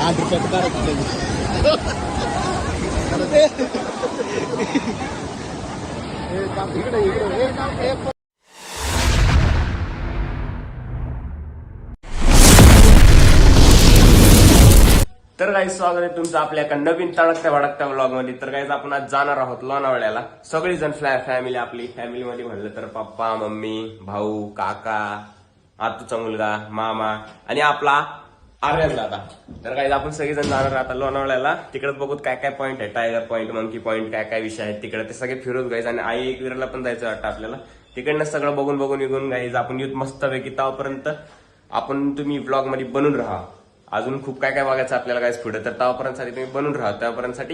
तर काही स्वागत आहे तुमचं आपल्या एका नवीन तडकत्या भडकत्या व्लॉग मध्ये. तर काही आपण आज जाणार आहोत लोणावळ्याला. सगळीजण फॅमिली, आपली फॅमिलीमध्ये म्हणलं तर पप्पा, मम्मी, भाऊ, काका, आतूचा मुलगा, मामा आणि आपला आर्यन दादा. तर काही आपण सगळेजण जाणार आता लोणावळ्याला. तिकडे बघूत काय काय पॉईंट आहे, टायगर पॉईंट, मंकी पॉईंट, काय काय विषय आहेत तिकडे, ते सगळे फिरून घ्यायचं. आणि आई एकवीरला पण जायचं वाटतं आपल्याला. तिकडनं सगळं बघून निघून घ्यायचं आपण युथ मस्तपैकी. तेव्हापर्यंत आपण तुम्ही ब्लॉग मध्ये बनून राहा. अजून खूप काय काय बघायचं आपल्याला काय पुढे. तर तेव्हापर्यंत तुम्ही बनून राहा. त्यापर्यंत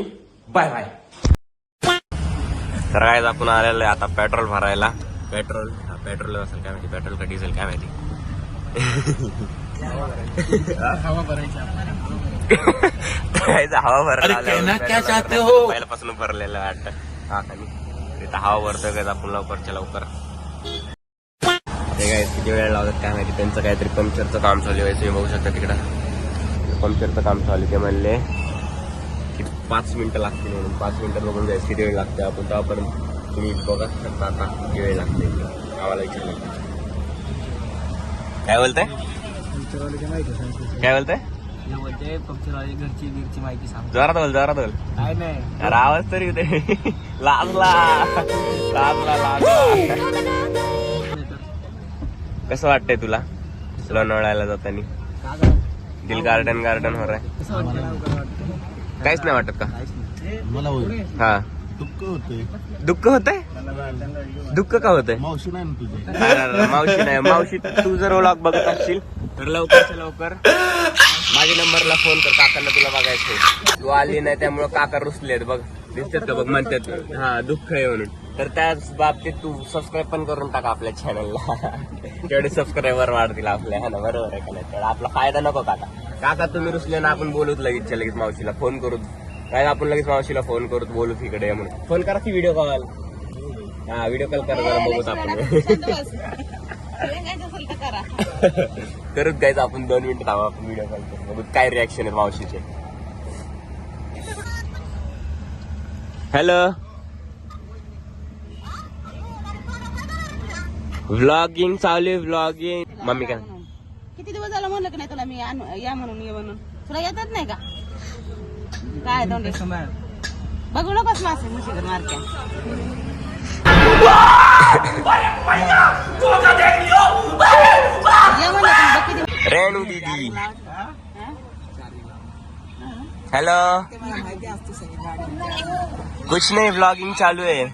बाय बाय. तर काय आपण आलेलं आहे आता पेट्रोल भरायला. पेट्रोल असेल काय माहिती, पेट्रोल का डिझेल काय माहिती. हवा भरायला पहिल्यापासून भरलेलं वाटतं. हा खाली तिथं हवा भरतोय काय आपण लवकरच्या लवकर. ते काय किती वेळ लावतात काय माहिती. त्यांचं काहीतरी पंक्चरचं काम चालू आहे. तुम्ही बघू शकता तिकडं पंक्चरचं काम चालू. ते म्हणले की 5 मिनिटं लागतील म्हणून. 5 मिनिटं बघून जायचं किती वेळ लागते. आपण तेव्हापर्यंत तुम्ही बघा शकता आता किती वेळ लागते. आम्हाला विचारलं काय बोलताय, काय बोलताय, घरची माहिती सांग. जोरात बोल काय नाही. अरे आवाज तरी होते. लाजला. कसं वाटतंय तुला लोणावळ्याला जातानी? दिल गार्डन हो रहा है. काहीच नाही वाटत का मला? हा दुःख होतंय. दुःख का होतंय? मावशी नाही ना तुझी? मावशी नाही. मावशी तू जर व्लॉग बघत असशील तर लवकरच्या लवकर माझ्या नंबरला फोन कर. काकांना तुला बघायचंय. तू आली नाही त्यामुळे काका रुसलेत बघ. दिसतात का बघ, म्हणतात हा दुःख आहे म्हणून. तर त्याच बाबतीत तू सबस्क्राईब पण करून टाका आपल्या चॅनलला. तेवढे सबस्क्रायबर वाढतील आपल्या. हा ना, बरोबर आहे का नाही? तर आपला फायदा नको काका तुम्ही रुसले ना, आपण बोलूत लगेच मावशीला फोन करू. काय आपण लगेच मावशीला फोन करू, बोलू तिकडे म्हणून. फोन करा की व्हिडिओ कॉल. हा व्हिडिओ कॉल करा जरा बघूत आपण. करूच गायचं आपण 2 मिनिटं थांबा. आपण व्हिडिओ कॉल करू बघू काय रिॲक्शन आहे मावशीचे. हॅलो, व्लॉगिंग चालू आहे. व्लॉगिंग. मम्मी काय किती दिवस झालं म्हणलं की नाही तुला मी या म्हणून ये म्हणून. तुला येतात नाही का काय तोंडे बघू नकोस मासे मुशीकर मारत्या. रेणू दीदी. हेलो, कुछ नहीं, व्लॉगिंग चालू है.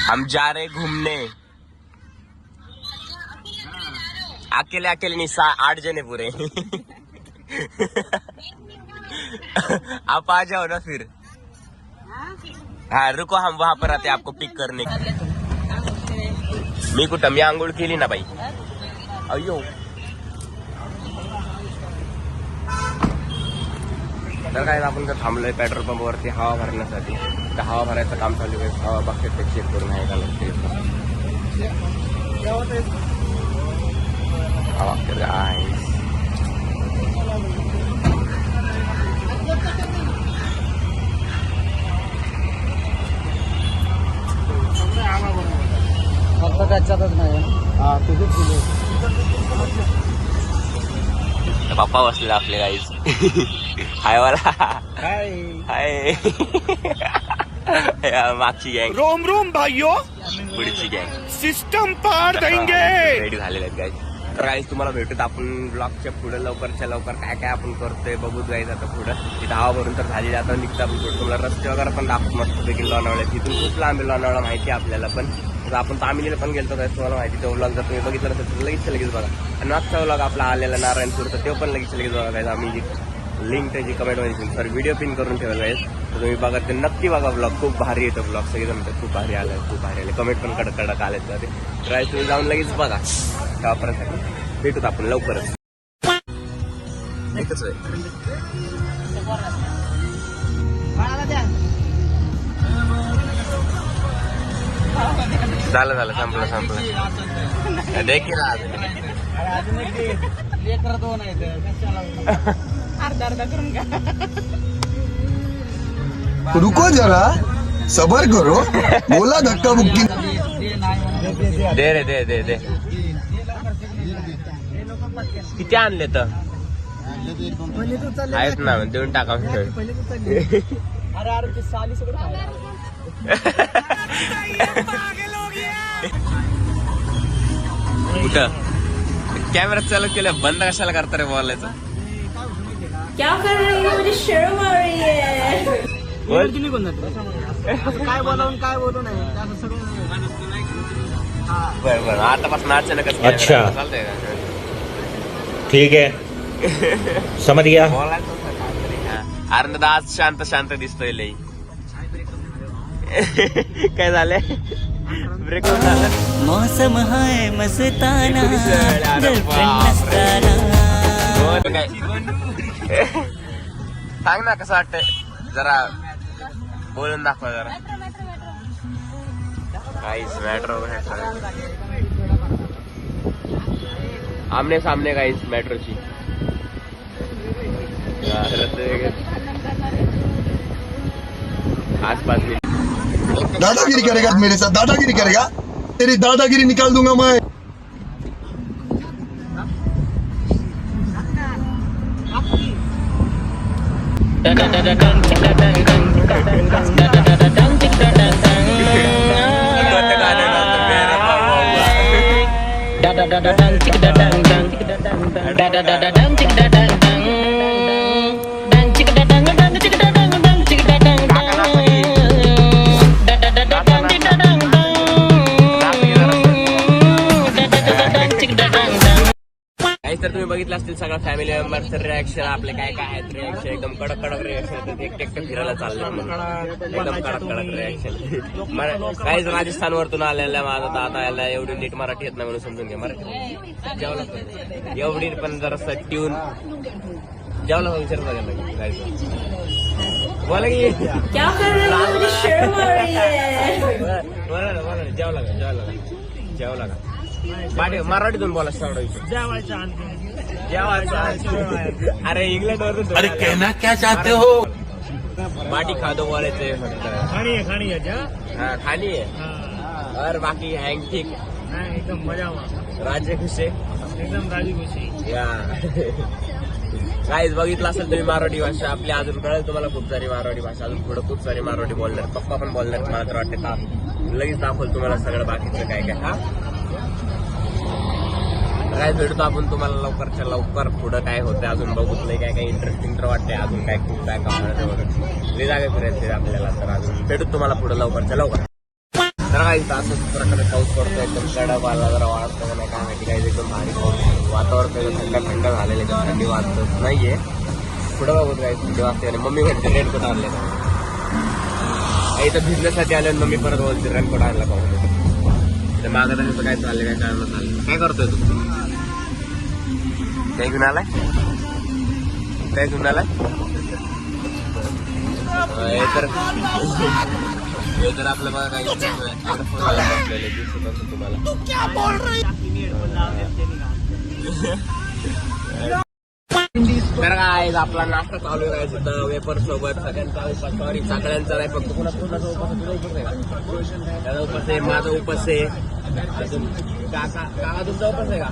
हम जा रहे घूमने. अकेले नहीं, 8 जने पूरे. आप आ जाओ ना फिर. हाँ रुको, हम वहाँ पर आते आपको पिक करने. मी कुठं, मी आंघोळ केली ना बाई. अयो, तर काय आपण तर थांबलोय पेट्रोल पंपवरती हवा भरण्यासाठी. तर हवा भरायचं काम चालू आहे. हवा बघते ते चेक करून आहे का नाही. हवा आहे. पप्पा बसले आपले गाईज. हाय वाला. हाय. मागची गँग. रोम भाइयों. पुढची गँग. सिस्टम पार देंगे. रेडी झालेले आहेत गाईज. तर गाईज तुम्हाला भेटत आपण ब्लॉगच्या पुढे लवकरच्या लवकर काय काय आपण करतोय बघूच गाईज. आता पुढं तिथं हवा भरून तर झाली. आता निघता आपण पुढे तुम्हाला रस्ते वगैरे पण दाखवत मस्त पैकी लोणावळ्यात. तिथून खूप लांब लोणावळा माहिती आपल्याला पण. आपण तामिलीला पण गेलतो काय तुम्हाला माहिती. तो व्लॉग जर तुम्ही बघितलं असेल तर लगेच बघा. आणि मागचा व्लॉग आपला आलेला नारायणपूरचा तो पण लगेच बघा काय. आम्ही जी लिंक त्याची कमेंटमध्ये सर व्हिडिओ पिन करून ठेवला आहे. तर तुम्ही बघा ते नक्की बघा. ब्लॉग खूप भारी येतो. ब्लॉग सगळेजण खूप भारी आलाय, खूप भारी आले. कमेंट पण कडक आले. तर तुम्ही जाऊन लगेच बघा. त्यापर्यंत भेटूत आपण लवकरच. एकच आहे. झालं संपलं देखील. अर्धा अर्धा करून घ्या. रुको जरा सबर करो बोला धक्का बुक्की दे रे दे दे दे. किती आणले तर आहेत ना देऊन टाका. कुठं कॅमेरा चालू केलं बंद कशाला करता रे बोलायचं. क्या कर रही हो? मुझे शर्म आ रही है. काय बोलावून काय बोलू नाही बरं बरं आतापासून अचानकच अच्छा. चालतंय का ठीक है समझ गया. बोलायचं अरे दादा आज शांत शांत दिसतोय लई. काय झालंय ब्रेकअप झालं. मौसम है मस्ताना गर्लफ्रेंड नसताना. काय सांग ना कसं वाटतंय जरा बोलून दाखवा जरा. काहीच मेट्रो आमने सामने काहीच मेट्रोची आसपास में. दादागिरी करेगा मेरे साथ दादागिरी करेगा तेरी दादागिरी निकाल दूंगा मैं. काहीच तर तुम्ही बघितलं असतील सगळ्या फॅमिली मेंबरचं रिॲक्शन आपले काय काय आहेत रिॲक्शन एकदम कडक कडक रिॲक्शन एकटं फिरायला चाललंय म्हणून एकदम कडक कडक रिॲक्शन. काहीच राजस्थान वरतून आलेल्या माझा दादा याला एवढी नीट मराठी येत नाही म्हणून समजून घ्या. मराठी जेवलं एवढी पण जरा ट्यून जेवलं विचार बघायला जायचं बोला की क्या कर रही हो? मुझे शर्म आ रही है. बोला ना बोला ना जेवला का जेवला का जेवला का पाठी मराठीतून बोला सगळं जेवायचं. अरे इंग्लंड वरून अरे कहना क्या चाहते हो बाटी खादो बोलायचे फक्त. हाँ खानी है और बाकी हँग ठीक एकदम मजा राज्य खुश आहे एकदम राजी खुशी. या काहीच बघितलं असेल तुम्ही मारवाडी भाषा आपली अजून कळेल तुम्हाला खूप सारी मारवाडी भाषा अजून पुढे खूप सारी मारवाडी बोलणार पप्पा पण बोलणार मला तर वाटते का लगेच दाखवल तुम्हाला सगळं बाकीचं काय काय. हा काय भेटतो आपण तुम्हाला लवकरच्या लवकर पुढं काय होतं अजून बघत नाही काय काय इंटरेस्टिंग तर वाटतंय अजून काय खूप काय काम जागे फिरायचे आपल्याला तर अजून भेटू तुम्हाला पुढं लवकरच्या लवकर. तर काही असंच प्रकारे पाऊस पडतो एकदम कडक आला जरा वाढतो नाही काय माहिती काही एकदम भारी पाऊस वातावरण थंड थंड झालेलं एकदम थंडी वाजत नाहीये पुढं बघत काय थंडी वाजते आणि मम्मी म्हणते रेनकोट आणले इथं भिजण्यासाठी आले मम्मी परत बोलते रेनकोट आणला पाहून मागं त्याचं काय चाललंय काय कारण चाललं काय करतोय तू काय घेऊन आलाय काय घेऊन आलाय हे तर आपलं बघा काही दिसत असं तुम्हाला तर काय आपला नाश्ता चालू करायचा तर वेपर सोबत सगळ्यांचा उपास सॉरी सगळ्यांचा नाही फक्त कुणाचा उपास आहे का त्याचा उपास आहे माझा उपास आहे अजून काका काका तुमचा उपास आहे का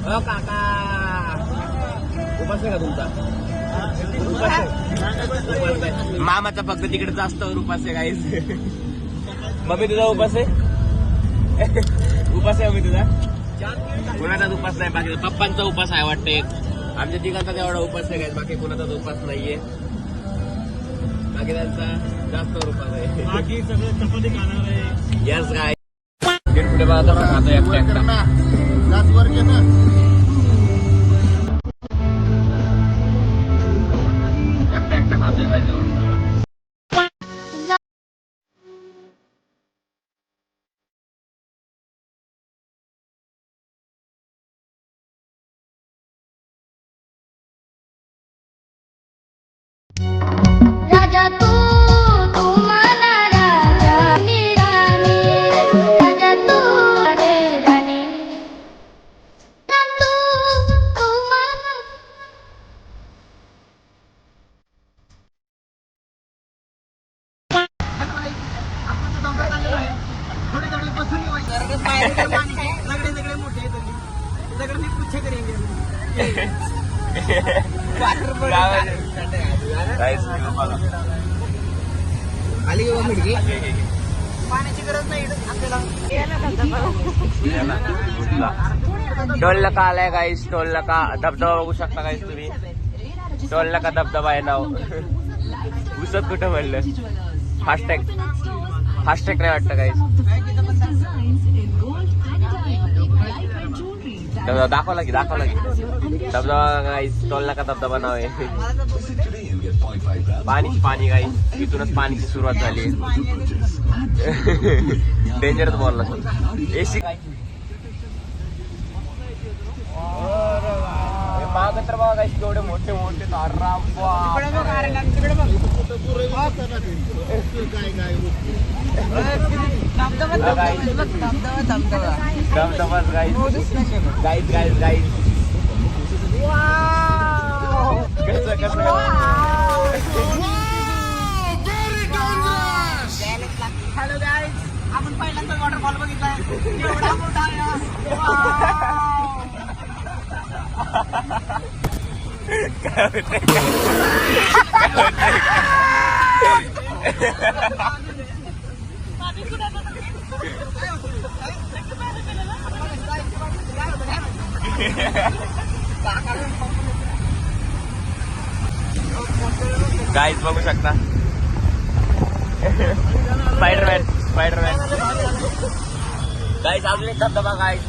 हो काका उपास आहे का तुमचा उपास आहे मामाचा फक्त तिकडे जास्त उपास आहे काहीच. मम्मी तुझा उपास आहे उपास आहे मम्मी तुझा कुणाचाच उपास नाही बाकी पप्पांचा उपास आहे वाटतं एक आमच्या तिघांचा तेवढा उपास आहे काय बाकी कुणाचाच उपास नाहीये बाकी त्यांचा जास्त उपास आहे बाकी सगळे चपाती खाणार आहे. यस काय पुढे बघा खातो एकटा राजा तू मला राजा निरानी राजा तू राणी तू सगळे मोठे सगळे मी पुच्छे करेंगे आली किंवा मुडगी पाण्याची गरज नाही आपल्याला. टोल नका आलाय गाईस, टोल नका धबधबा बघू शकता गाईस तुम्ही. टोल नका धबधबा आहे नाव. उसत कुठं म्हणलं. फास्टॅग नाही वाटतं गाईस. दाखवला की धबधबा गाईस. टोल नका धबधबा नाव आहे. पाणी गाईस. इथूनच पाणीची सुरुवात झाली. डेंजरच बोलला एसी. माग तर बघा गाईस केवढे मोठे आराम. धबधबाच गाईस. कसं हॅलो गाईज, आपण पहिल्यांदा वॉटरफॉल बघितलाय. एवढा मोठा आहे. गाईस बघू शकता. स्पायडरमॅन गाईस. अजून एक धबधबा गाईस.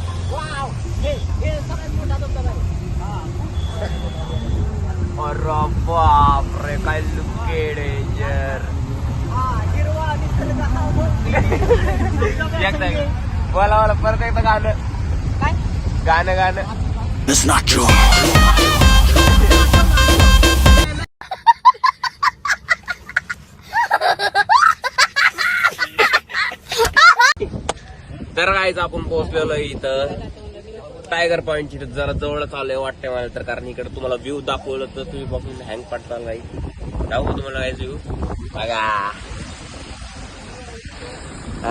अरे बापरे काय लुके डेंजर. बोला परत एकदा गाणं. तर गाईज आपण पोहोचलेलो इथं टायगर पॉइंटची. जरा जवळच आलोय वाटतंय मला तर, कारण इकडे तुम्हाला व्ह्यू दाखवलं तर तुम्ही बघून हँग पडताल गाई. दाखवू तुम्हाला गाईज व्ह्यू बघा.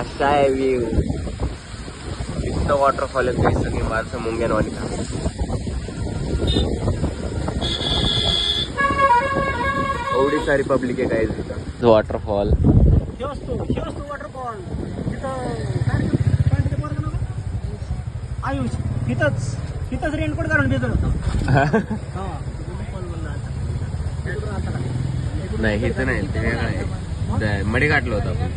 असा आहे व्ह्यू. इथं वॉटरफॉल आहे काही सगळी माणसं मुंग्यांवाणी. एवढी सारी पब्लिक आहे गाईज इथं. वॉटरफॉल वॉटरफॉल आयुष तिथंच रेनकोट घालून भिजत होता. नाही हेच नाही, ते वेगळं आहे. मडी गाठलं होतं आपण.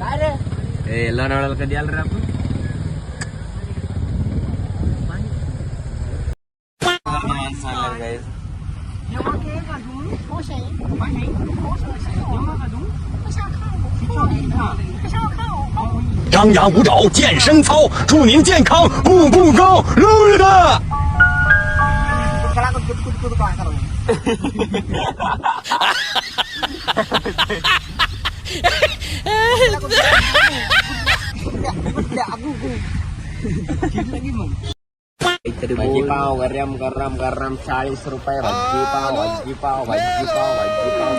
काय रे ए लोणावळ्याला कधी आलं रे आपण.张牙舞爪健身操，祝您健康步步高，溜的。 भाजी पाव गरम 40 रुपये. भाजी पाव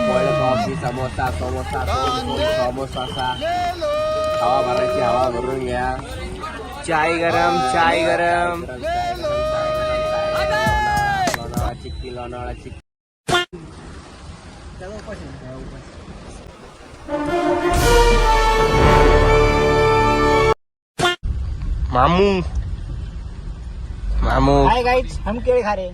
कोल्ड कॉफी समोसा हवा भरायची, हवा भरून घ्या. चाय गरम लोणावळा चिक्की. मामू हाय गाइस, हम केळे खा रहे.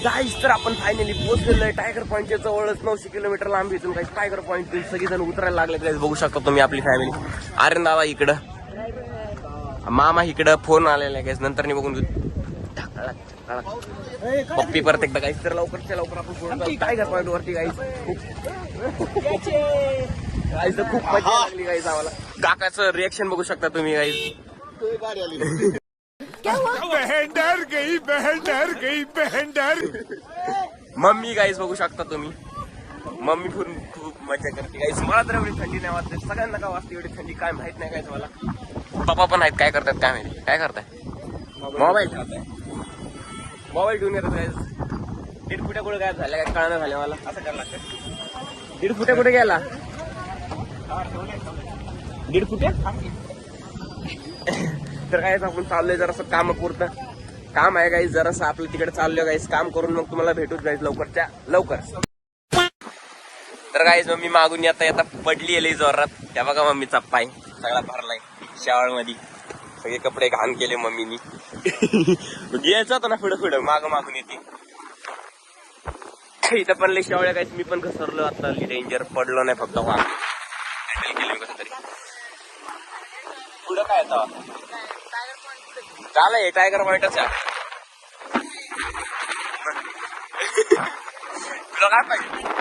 गाईस तर आपण फायनली पोहोचलेलो आहे टायगर पॉईंटच्या जवळच. 900 किलोमीटर लांब इथून काही टायगर पॉईंट. सगळेजण उतरायला लागले गाईस, बघू शकता तुम्ही आपली फॅमिली. आर्यन दादा इकडं, मामा इकडं, फोन आलेला गाईस. नंतर नाही बघून पप्पी परत एकदा गाईस. तर लवकरच्या लवकर आपण टायगर पॉईंट वरती गाईस. गाईस तर खूप मजा लागली गाईस आम्हाला. काकाचं रिएक्शन बघू शकता तुम्ही गाईस. बहन डर गई. मम्मी गाईस बघू शकता तुम्ही. मम्मी खूप मजा करते गाईस. मला तर एवढी थंडी नाही वाटते. सगळ्यांना का वाजते एवढी थंडी काय माहित नाही गाईस मला. पप्पा पण आहेत, काय करतात काय माहिती. काय करताय? मोबाईल घेऊन येतात गाईस. 1.5 फुट्या कुठे काय झाल्या काय कळणार झाल्या मला. असं करायला लागतं. 1.5 फुट्या कुठे गेला. दीड फुटे. तर काय आपण चाललोय जरासं कामापुरतं काम आहे गाईस, जरासं आपलं तिकडे चाललोय गाईस. काम करून मग तुम्हाला भेटूच गाईस लवकरच्या लवकर. तर गाईस मम्मी मागून येता येता पडली आहे लई जोरात. त्या बघा मम्मीचा पाय सगळा भरलाय शावळ मध्ये, सगळे कपडे घाण केले मम्मीनी. घ्यायचं होतं ना पुढं मागून येते. इथं पण लई शावळ्या गाईस. मी पण घसरलो आता, डेंजर पडलो नाही, फक्त हँडल केले मी कसं तरी. पुढं काय आता चालय टायगर पॉइंटच आहे. तुला काय पाहिजे?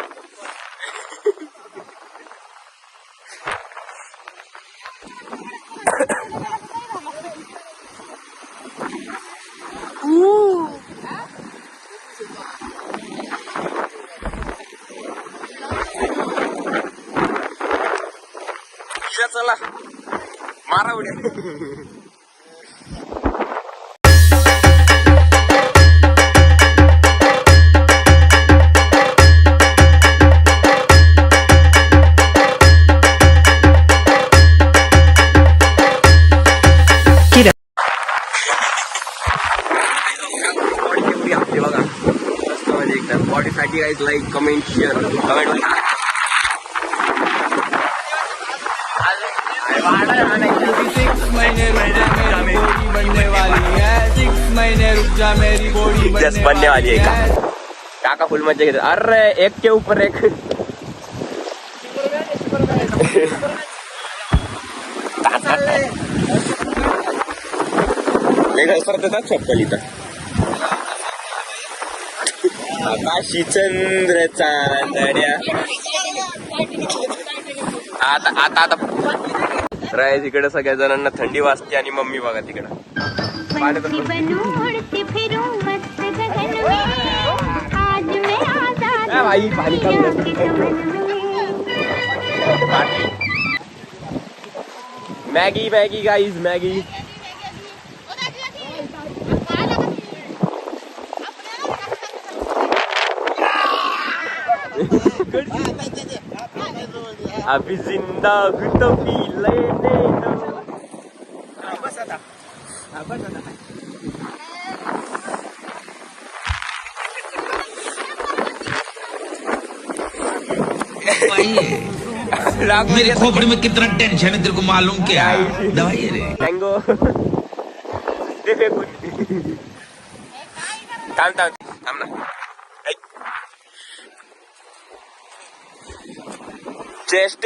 चला मारा उड्या. बघा मस्त म्हणजे एकदम बॉडीसाठी guys like comment share comment. Just बनने वाली है काका फुल मजा घेतात. अरे एक के ऊपर एक. देतात चप्पल इथं. आकाशी चंद्र चांदण्या. आता राय तिकडे सगळ्या जणांना थंडी वाजते आणि मम्मी बघा तिकडं मॅगी मॅगी गाईज मॅगी. अभी जिंदा हूँ तो पी लेने दो. मेरे खोपड़ी में कितना टेंशन है तेरे को मालूम क्या? दवाई रे मैंगो. थांब ना. चेस्ट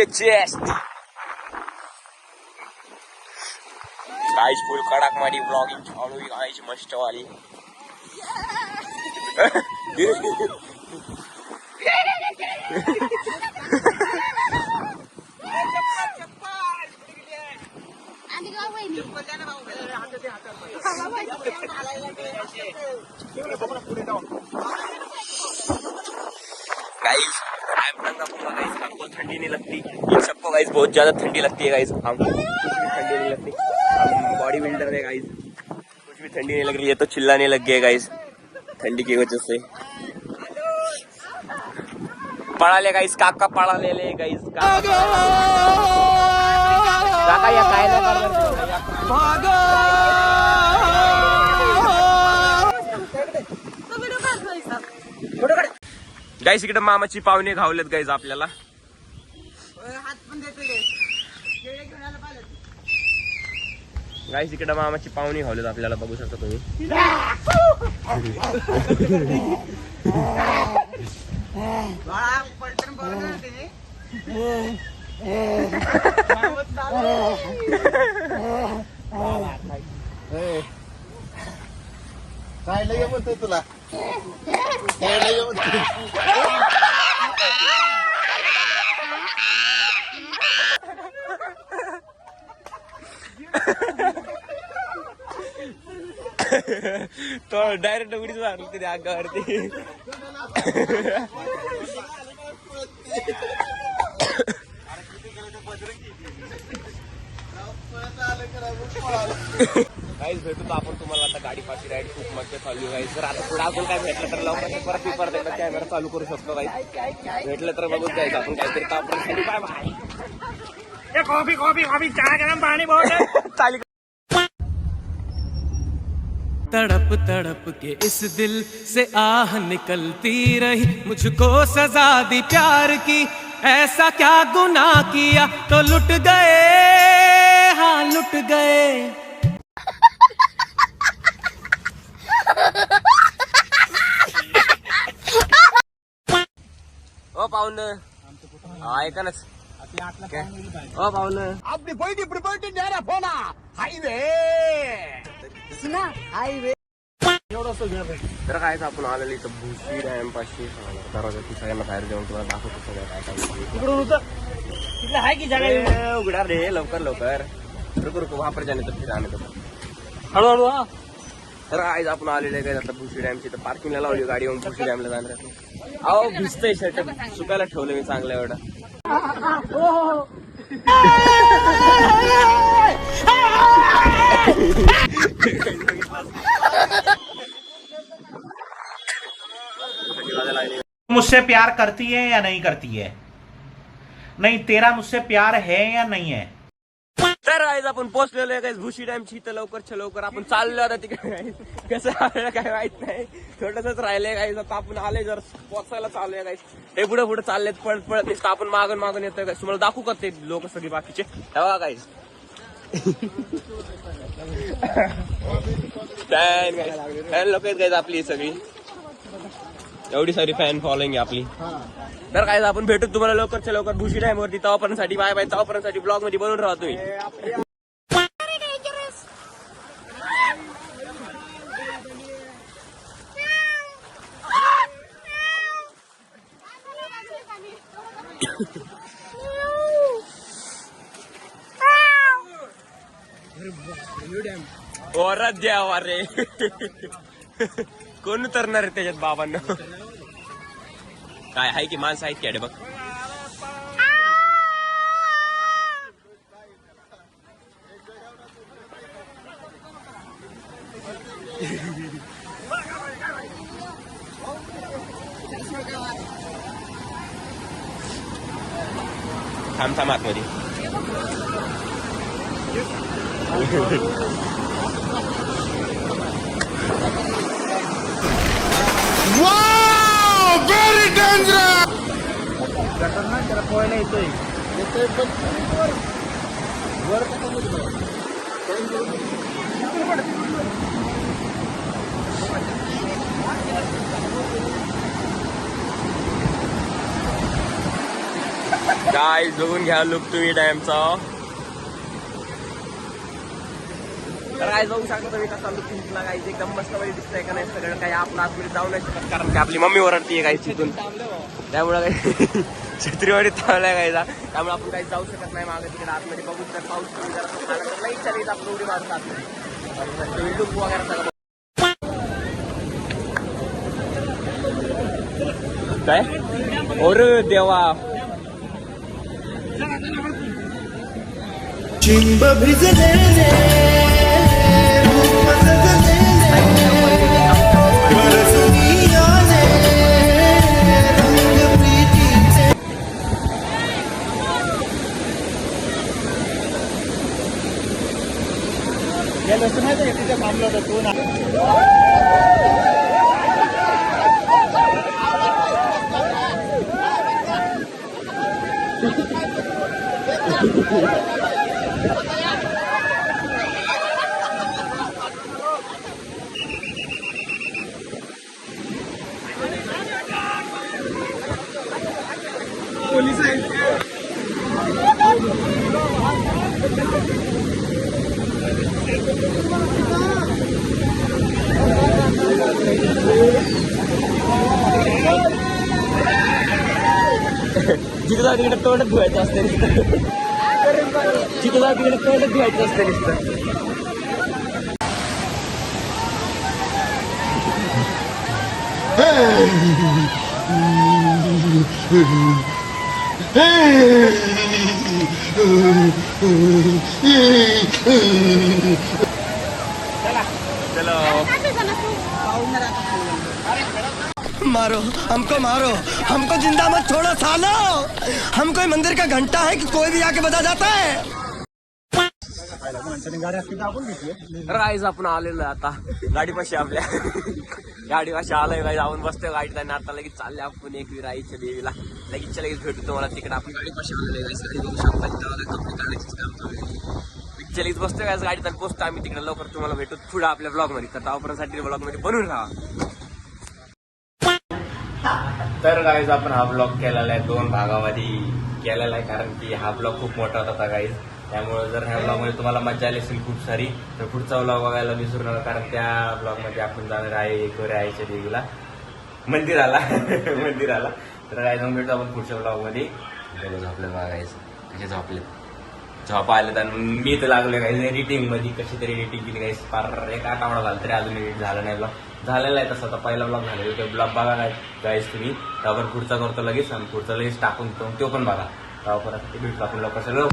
गाइस फुल कड़ाक मारी ब्लॉगिंग चालू है गाइस मस्त वाली. गाइस हमको ठंडी नहीं लगती, इन सबको गाइस बहुत ज्यादा ठंडी लगती है गाइस. हमको कुछ भी ठंडी नहीं लगती, हम बॉडी बिल्डर है गाइस. कुछ भी ठंडी नहीं लग रही है तो चिल्लाने लग गए गाइस ठंडी की वजह से. पढ़ा ले गाइस काका पढ़ा ले गाइस काका या काय ना गाइस. इकडे मामाची पाहुणे घावलेत गाइस आपल्याला. गाइस इकडे मामाची पाहुणे घावलेत आपल्याला, बघू शकता तुम्ही. काय लय म्हणतोय तुला? काय लय म्हणतोय? तो डायरेक्ट उडीच मारली तरी अंगावरती. गाईज भेटू तर आपण तुम्हाला आता गाडी पाशी राईड खूप मजा चालू आहे. जर आता पुढे अजून काय भेटलं तर लवकर परत एकदा कॅमेरा चालू करू शकतो. गाईज भेटलं तर बघूच जायचं आपण काहीतरी. Bye bye. तड़प तड़प के इस दिल से आह निकलती रही, मुझको सजा दी प्यार की, ऐसा क्या गुनाह किया तो लुट गए, हाँ लुट गए। ओ पाहुण ऐका ना ओ पाहुण आपली पहिली प्रिपरेटी द्या ना फोन हायवे सुना हायवे तर काय आपण आलेली इथं भुशी डॅम पाशी दरवाजाची सगळ्यांना बाहेर जाऊन तुम्हाला दाखवतो सगळं काय काय इकडून होतं तिथलं आहे की जागा ए, उघडा रे लवकर लवकर रुको रुको वापर जाणे तर फिरा आणत हळूहळू हा तर आज आपण आलेले काय आता भुशी डॅमची तर पार्किंगला लावली गाडी येऊन भुशी डॅमला जाणार अहो भिजतंय शर्ट सुकायला ठेवलं मी चांगलं एवढं मुझसे प्यार करती है या नहीं करती है? नहीं, तेरा मुझसे प्यार है या नहीं है? तर आज आपण पोहोचलेलो आहे भुशी डॅमची इथं लवकर आपण चाललो आता तिकडे कसं आलेलं काय माहित नाही छोटसच राहिलंय काही आता आपण आले जर पोचायला चालू आहे काही हे पुढे पुढे चाललेत पळत पळत नुसतं आपण मागून येतोय काय तुम्हाला दाखवू का ते लोक सगळी बाकीचे तेव्हा काही फॅन लोक आहेत काय आपली सगळी एवढी सारी फॅन फॉलोइंग आहे आपली तर काय आपण भेटू तुम्हाला लवकरच्या लवकर भुशी डॅम वरती तेव्हापर्यंत बाय बाय तेव्हापर्यंत ब्लॉग मध्ये बनवून राहा तुम्ही ओरत द्यावा रे कोण उतरणार आहे त्याच्यात बाबांना काय आहे की माणसं आहेत की बघ थांब आतमध्ये त्याला पोहायला येतोय वर काय बघून घ्या लुक तुम्ही डॅमचा तर काय जाऊ शकता तुम्ही कसा लुक दिसला काही एकदम मस्त मध्ये दिसतंय का नाही सगळं काही आपला आतमध्ये जाऊ नाही शकत कारण की आपली मम्मी ओरडतीये काही तिथून त्यामुळं काही छत्रीवाडी थांबलाय कायचा त्यामुळे आपण काही जाऊ शकत नाही मागे तिकडे आतमध्ये बघू तर पाऊस कमी जरा नाही चालेल आपण उडी मारतो आतमध्ये लुक वगैरे सगळं काय और देवा चिंब भिजलेले तिथे थांबलो होतो तू ना पोलीस आहेत जिथं जा तिकडे तोंडच धुवायचं असते जिथं जा तिकडे तोंडच धुवायचं असते नुसतं चलो मारो हमको जिंदा मत छोड़ो सालो। हम कोई मंदिर का घंटा है कि कोई भी आके बजा जाता है। गाईज आपण आलेलो आता गाडीपाशी आपल्या गाडीपाशी आलोय गाईज. आपण बसतोय गाडीत आणि आता लगेच चालले आपण एक राईच्या देवीला. लगेच भेटू तुम्हाला तिकडे. आपण गाडीपाशी आलेलो लगेच बसतोय गाईज गाडीत आणि पोचतो आम्ही तिकडे. लवकर तुम्हाला भेटू पुढे आपल्या ब्लॉग मध्ये. तर तावपर्यंतसाठी ब्लॉग मध्ये बनून राहा. तर गाईज आपण हा ब्लॉग केलेला आहे 2 भागामध्ये केलेला आहे, कारण की हा ब्लॉग खूप मोठा होता गाईज. त्यामुळे जर ह्या ब्लॉगमध्ये तुम्हाला मजा आली असेल खूप सारी, तर पुढचा ब्लॉग बघायला विसरू नका, कारण त्या ब्लॉगमध्ये आपण जाणार आहे गोऱ्या आईच्या देवीला मंदिराला. तर काय जाऊन भेटतो आपण पुढच्या ब्लॉगमध्ये. झोपले बघायचं कसे झोपा आले. तर मी तर लागलो काही एडिटिंग मध्ये, कशी तरी एडिटिंग केली काही. पार एक आठवडा झाला तरी अजून एडिट झालं नाही. ब्लॉग झालेला आहे तसा. आता पहिला ब्लॉग झालेला तो ब्लॉग बघा काय गाईज तुम्ही. तर आपण पुढचा करतो लगेच आणि पुढचा लगेच टाकून तो पण बघा. परत भेटतो आपण लवकर सगळं.